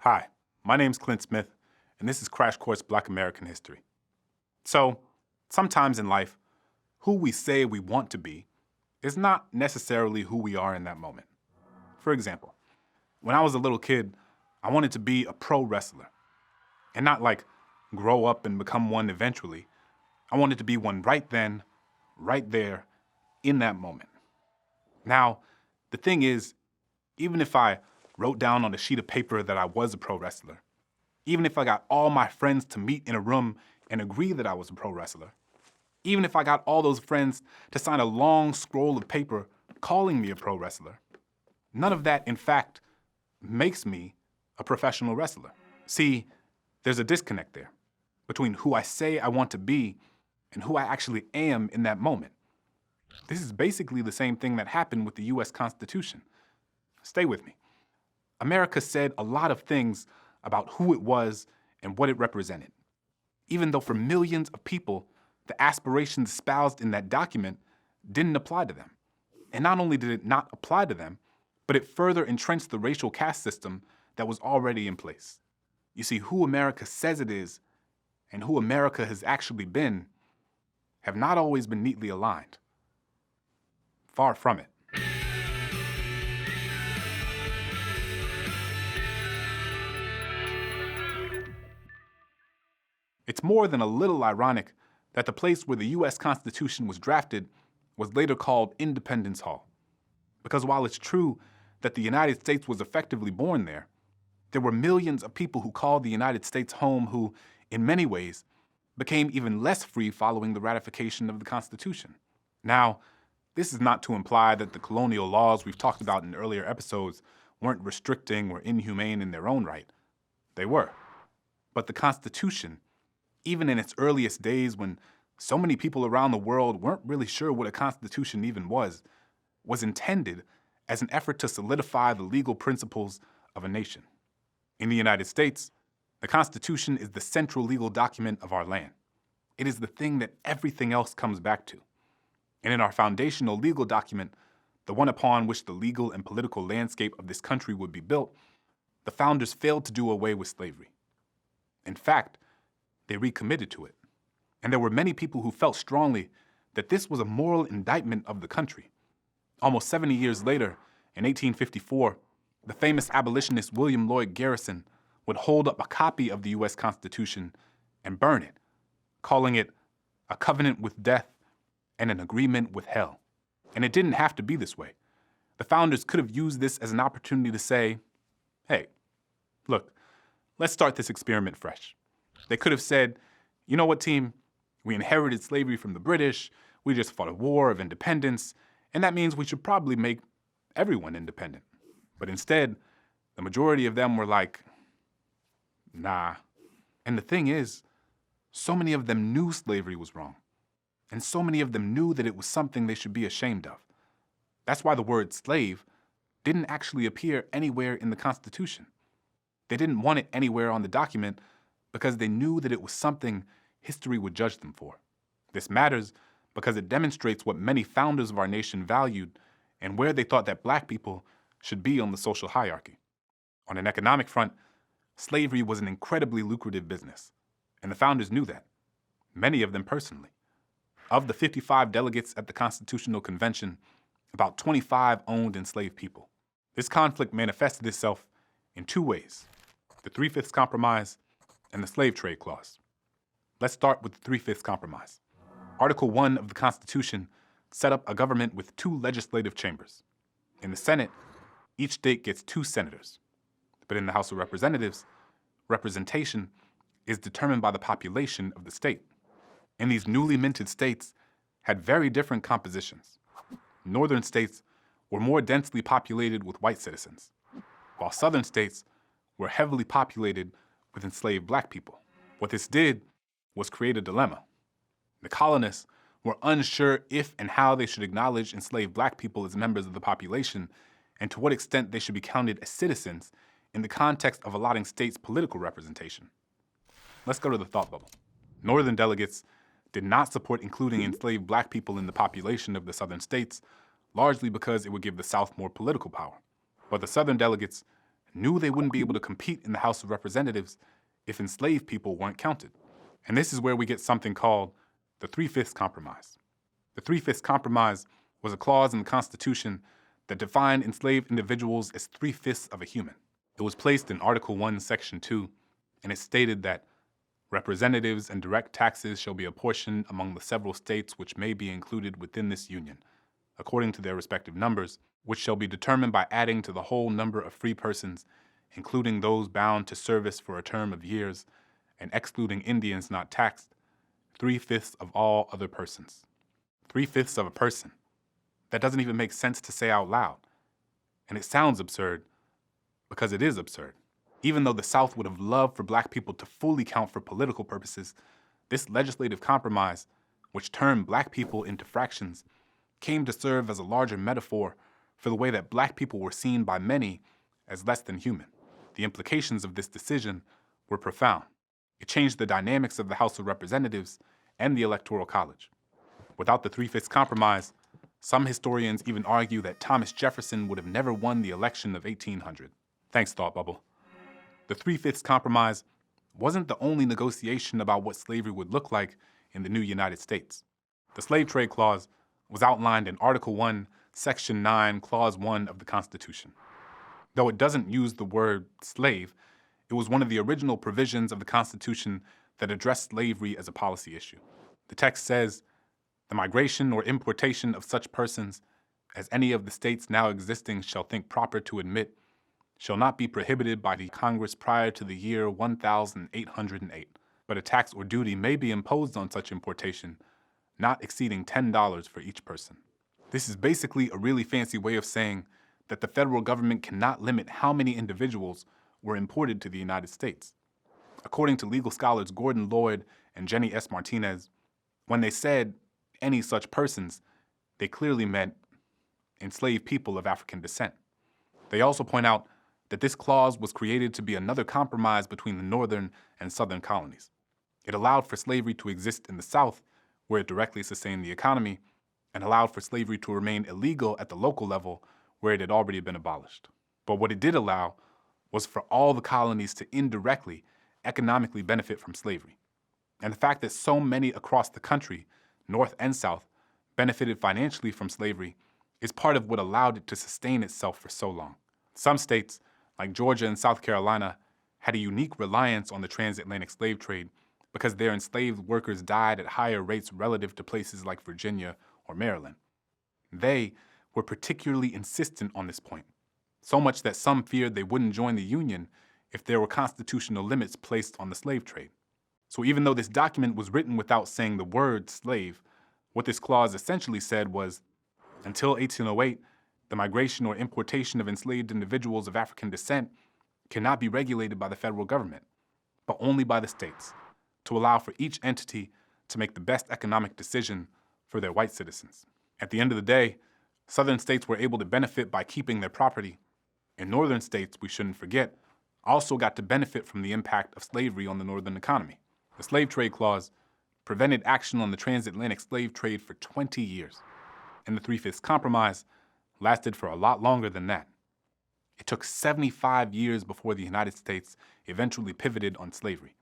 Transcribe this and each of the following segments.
Hi, my name's Clint Smith, and this is Crash Course Black American History. So, sometimes in life, who we say we want to be is not necessarily who we are in that moment. For example, when I was a little kid, I wanted to be a pro wrestler. And not like grow up and become one eventually. I wanted to be one right then, right there, in that moment. Now, the thing is, even if I wrote down on a sheet of paper that I was a pro wrestler, even if I got all my friends to meet in a room and agree that I was a pro wrestler, even if I got all those friends to sign a long scroll of paper calling me a pro wrestler, none of that, in fact, makes me a professional wrestler. See, there's a disconnect there between who I say I want to be and who I actually am in that moment. This is basically the same thing that happened with the US Constitution. Stay with me. America said a lot of things about who it was and what it represented, even though for millions of people, the aspirations espoused in that document didn't apply to them. And not only did it not apply to them, but it further entrenched the racial caste system that was already in place. You see, who America says it is and who America has actually been have not always been neatly aligned. Far from it. It's more than a little ironic that the place where the US Constitution was drafted was later called Independence Hall. Because while it's true that the United States was effectively born there were millions of people who called the United States home who, in many ways, became even less free following the ratification of the Constitution. Now, this is not to imply that the colonial laws we've talked about in earlier episodes weren't restricting or inhumane in their own right. They were. But the Constitution, even in its earliest days when so many people around the world weren't really sure what a constitution even was intended as an effort to solidify the legal principles of a nation. In the United States, the Constitution is the central legal document of our land. It is the thing that everything else comes back to. And in our foundational legal document, the one upon which the legal and political landscape of this country would be built, the founders failed to do away with slavery. In fact, they recommitted to it. And there were many people who felt strongly that this was a moral indictment of the country. Almost 70 years later, in 1854, the famous abolitionist William Lloyd Garrison would hold up a copy of the US Constitution and burn it, calling it a covenant with death and an agreement with hell. And it didn't have to be this way. The founders could have used this as an opportunity to say, hey, look, let's start this experiment fresh. They could have said, you know what, team? We inherited slavery from the British, we just fought a war of independence, and that means we should probably make everyone independent. But instead, the majority of them were like, nah. And the thing is, so many of them knew slavery was wrong. And so many of them knew that it was something they should be ashamed of. That's why the word slave didn't actually appear anywhere in the Constitution. They didn't want it anywhere on the document because they knew that it was something history would judge them for. This matters because it demonstrates what many founders of our nation valued and where they thought that Black people should be on the social hierarchy. On an economic front, slavery was an incredibly lucrative business, and the founders knew that, many of them personally. Of the 55 delegates at the Constitutional Convention, about 25 owned enslaved people. This conflict manifested itself in two ways: the 3/5 Compromise and the Slave Trade Clause. Let's start with the 3/5 Compromise. Article 1 of the Constitution set up a government with two legislative chambers. In the Senate, each state gets 2 senators. But in the House of Representatives, representation is determined by the population of the state. And these newly minted states had very different compositions. Northern states were more densely populated with white citizens, while southern states were heavily populated with enslaved Black people. What this did was create a dilemma. The colonists were unsure if and how they should acknowledge enslaved Black people as members of the population and to what extent they should be counted as citizens in the context of allotting states political representation. Let's go to the thought bubble. Northern delegates did not support including enslaved Black people in the population of the southern states, largely because it would give the South more political power. But the southern delegates knew they wouldn't be able to compete in the House of Representatives if enslaved people weren't counted. And this is where we get something called the Three-Fifths Compromise. The Three-Fifths Compromise was a clause in the Constitution that defined enslaved individuals as 3/5 of a human. It was placed in Article 1, Section 2, and it stated that representatives and direct taxes shall be apportioned among the several states which may be included within this union, according to their respective numbers, which shall be determined by adding to the whole number of free persons, including those bound to service for a term of years, and excluding Indians not taxed, 3/5 of all other persons. 3/5 of a person. That doesn't even make sense to say out loud. And it sounds absurd because it is absurd. Even though the South would have loved for black people to fully count for political purposes, this legislative compromise, which turned black people into fractions, came to serve as a larger metaphor for the way that black people were seen by many as less than human. The implications of this decision were profound. It changed the dynamics of the House of Representatives and the Electoral College. Without the Three-Fifths Compromise, some historians even argue that Thomas Jefferson would have never won the election of 1800. Thanks, Thought Bubble. The Three-Fifths Compromise wasn't the only negotiation about what slavery would look like in the new United States. The Slave Trade Clause was outlined in Article 1, Section 9, Clause 1 of the Constitution. Though it doesn't use the word slave, it was one of the original provisions of the Constitution that addressed slavery as a policy issue. The text says, "The migration or importation of such persons as any of the states now existing shall think proper to admit shall not be prohibited by the Congress prior to the year 1808, but a tax or duty may be imposed on such importation, not exceeding $10 for each person." This is basically a really fancy way of saying that the federal government cannot limit how many individuals were imported to the United States. According to legal scholars Gordon Lloyd and Jenny S. Martinez, when they said any such persons, they clearly meant enslaved people of African descent. They also point out that this clause was created to be another compromise between the northern and southern colonies. It allowed for slavery to exist in the South, where it directly sustained the economy, and allowed for slavery to remain illegal at the local level, where it had already been abolished. But what it did allow was for all the colonies to indirectly, economically benefit from slavery. And the fact that so many across the country, North and South, benefited financially from slavery is part of what allowed it to sustain itself for so long. Some states, like Georgia and South Carolina, had a unique reliance on the transatlantic slave trade because their enslaved workers died at higher rates relative to places like Virginia or Maryland. They were particularly insistent on this point, so much that some feared they wouldn't join the Union if there were constitutional limits placed on the slave trade. So even though this document was written without saying the word slave, what this clause essentially said was, until 1808, the migration or importation of enslaved individuals of African descent cannot be regulated by the federal government, but only by the states, to allow for each entity to make the best economic decision for their white citizens. At the end of the day, southern states were able to benefit by keeping their property, and northern states, we shouldn't forget, also got to benefit from the impact of slavery on the northern economy. The Slave Trade Clause prevented action on the transatlantic slave trade for 20 years, and the Three-Fifths Compromise lasted for a lot longer than that. It took 75 years before the United States eventually pivoted on slavery,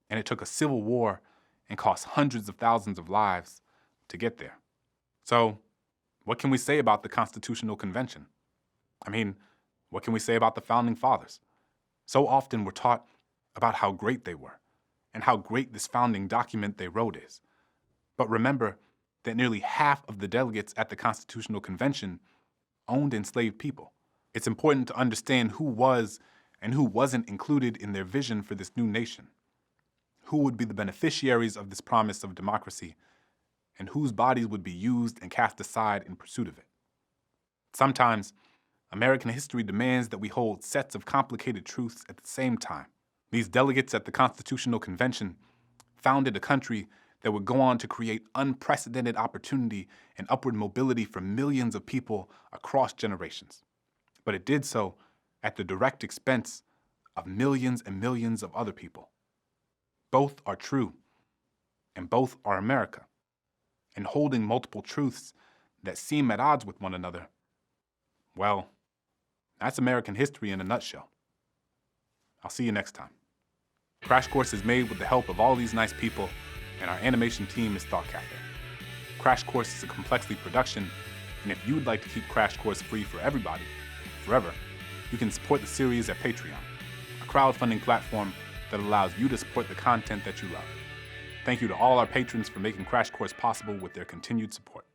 and it took a civil war and cost hundreds of thousands of lives to get there. So, what can we say about the Constitutional Convention? I mean, what can we say about the Founding Fathers? So often we're taught about how great they were and how great this founding document they wrote is. But remember that nearly half of the delegates at the Constitutional Convention owned enslaved people. It's important to understand who was and who wasn't included in their vision for this new nation, who would be the beneficiaries of this promise of democracy, and whose bodies would be used and cast aside in pursuit of it. Sometimes, American history demands that we hold sets of complicated truths at the same time. These delegates at the Constitutional Convention founded a country that would go on to create unprecedented opportunity and upward mobility for millions of people across generations. But it did so at the direct expense of millions and millions of other people. Both are true, and both are America. And holding multiple truths that seem at odds with one another, well, that's American history in a nutshell. I'll see you next time. Crash Course is made with the help of all these nice people, and our animation team is Thought Cafe. Crash Course is a Complexly production, and if you would like to keep Crash Course free for everybody, forever, you can support the series at Patreon, a crowdfunding platform that allows you to support the content that you love. Thank you to all our patrons for making Crash Course possible with their continued support.